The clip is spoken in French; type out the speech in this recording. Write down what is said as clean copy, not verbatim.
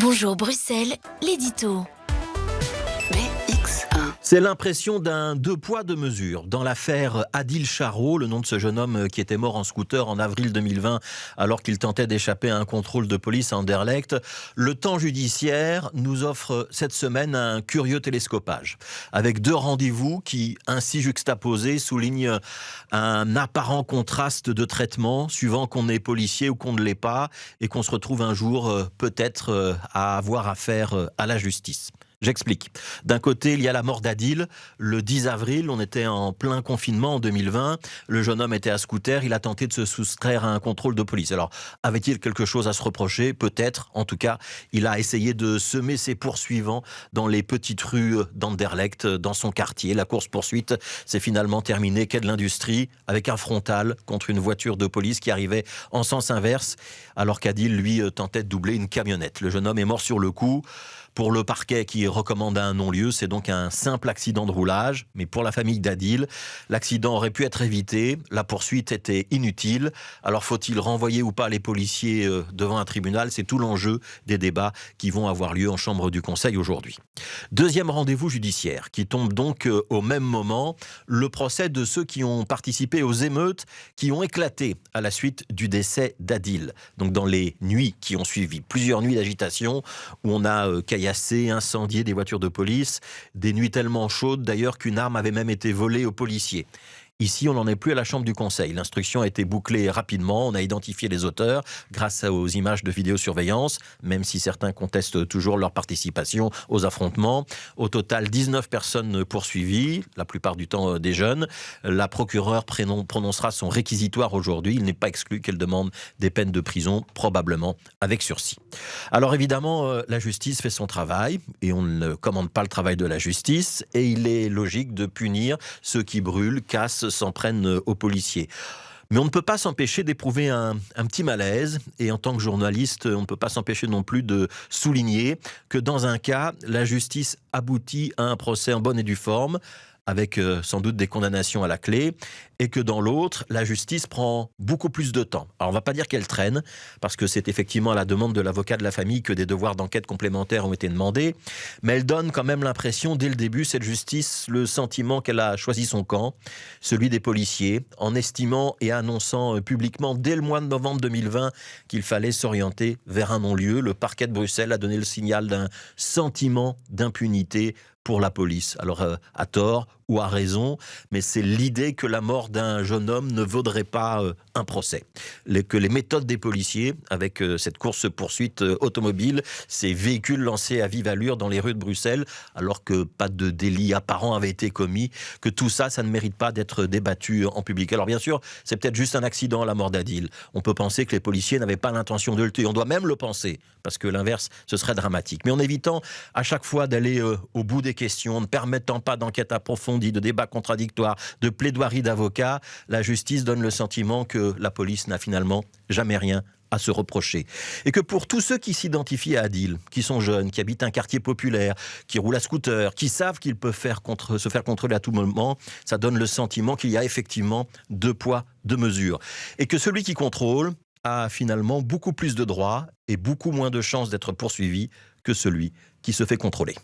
Bonjour Bruxelles, l'édito. BX1. C'est l'impression d'un deux poids, deux mesures. Dans l'affaire Adil Charot, le nom de ce jeune homme qui était mort en scooter en avril 2020 alors qu'il tentait d'échapper à un contrôle de police à Anderlecht, le temps judiciaire nous offre cette semaine un curieux télescopage. Avec deux rendez-vous qui, ainsi juxtaposés, soulignent un apparent contraste de traitement suivant qu'on est policier ou qu'on ne l'est pas et qu'on se retrouve un jour peut-être à avoir affaire à la justice. J'explique. D'un côté, il y a la mort d'Adil. Le 10 avril, on était en plein confinement en 2020. Le jeune homme était à scooter. Il a tenté de se soustraire à un contrôle de police. Alors, avait-il quelque chose à se reprocher? Peut-être. En tout cas, il a essayé de semer ses poursuivants dans les petites rues d'Anderlecht, dans son quartier. La course-poursuite s'est finalement terminée quai de l'Industrie avec un frontal contre une voiture de police qui arrivait en sens inverse, alors qu'Adil, lui, tentait de doubler une camionnette. Le jeune homme est mort sur le coup. Pour le parquet qui recommande un non-lieu, c'est donc un simple accident de roulage. Mais pour la famille d'Adil, l'accident aurait pu être évité. La poursuite était inutile. Alors faut-il renvoyer ou pas les policiers devant un tribunal? C'est tout l'enjeu des débats qui vont avoir lieu en chambre du Conseil aujourd'hui. Deuxième rendez-vous judiciaire qui tombe donc au même moment. Le procès de ceux qui ont participé aux émeutes qui ont éclaté à la suite du décès d'Adil. Donc dans les nuits qui ont suivi, plusieurs nuits d'agitation où on a caillassé, incendié des voitures de police, des nuits tellement chaudes d'ailleurs qu'une arme avait même été volée aux policiers. Ici, on n'en est plus à la chambre du Conseil. L'instruction a été bouclée rapidement. On a identifié les auteurs grâce aux images de vidéosurveillance, même si certains contestent toujours leur participation aux affrontements. Au total, 19 personnes poursuivies, la plupart du temps des jeunes. La procureure prononcera son réquisitoire aujourd'hui. Il n'est pas exclu qu'elle demande des peines de prison, probablement avec sursis. Alors évidemment, la justice fait son travail et on ne commande pas le travail de la justice. Et il est logique de punir ceux qui brûlent, cassent, s'en prennent aux policiers. Mais on ne peut pas s'empêcher d'éprouver un petit malaise. Et en tant que journaliste, on ne peut pas s'empêcher non plus de souligner que dans un cas, la justice aboutit à un procès en bonne et due forme, avec sans doute des condamnations à la clé, et que dans l'autre, la justice prend beaucoup plus de temps. Alors on ne va pas dire qu'elle traîne, parce que c'est effectivement à la demande de l'avocat de la famille que des devoirs d'enquête complémentaires ont été demandés, mais elle donne quand même l'impression, dès le début, cette justice, le sentiment qu'elle a choisi son camp, celui des policiers, en estimant et annonçant publiquement dès le mois de novembre 2020 qu'il fallait s'orienter vers un non-lieu. Le parquet de Bruxelles a donné le signal d'un sentiment d'impunité pour la police. Alors, à tort ou à raison, mais c'est l'idée que la mort d'un jeune homme ne vaudrait pas un procès. Que les méthodes des policiers, avec cette course-poursuite automobile, ces véhicules lancés à vive allure dans les rues de Bruxelles, alors que pas de délit apparent avait été commis, que tout ça, ça ne mérite pas d'être débattu en public. Alors bien sûr, c'est peut-être juste un accident, la mort d'Adil. On peut penser que les policiers n'avaient pas l'intention de le tuer. On doit même le penser, parce que l'inverse, ce serait dramatique. Mais en évitant à chaque fois d'aller au bout des questions, ne permettant pas d'enquête approfondie, de débats contradictoires, de plaidoiries d'avocats, la justice donne le sentiment que la police n'a finalement jamais rien à se reprocher. Et que pour tous ceux qui s'identifient à Adil, qui sont jeunes, qui habitent un quartier populaire, qui roulent à scooter, qui savent qu'ils peuvent se faire contrôler à tout moment, ça donne le sentiment qu'il y a effectivement deux poids, deux mesures. Et que celui qui contrôle a finalement beaucoup plus de droits et beaucoup moins de chances d'être poursuivi que celui qui se fait contrôler.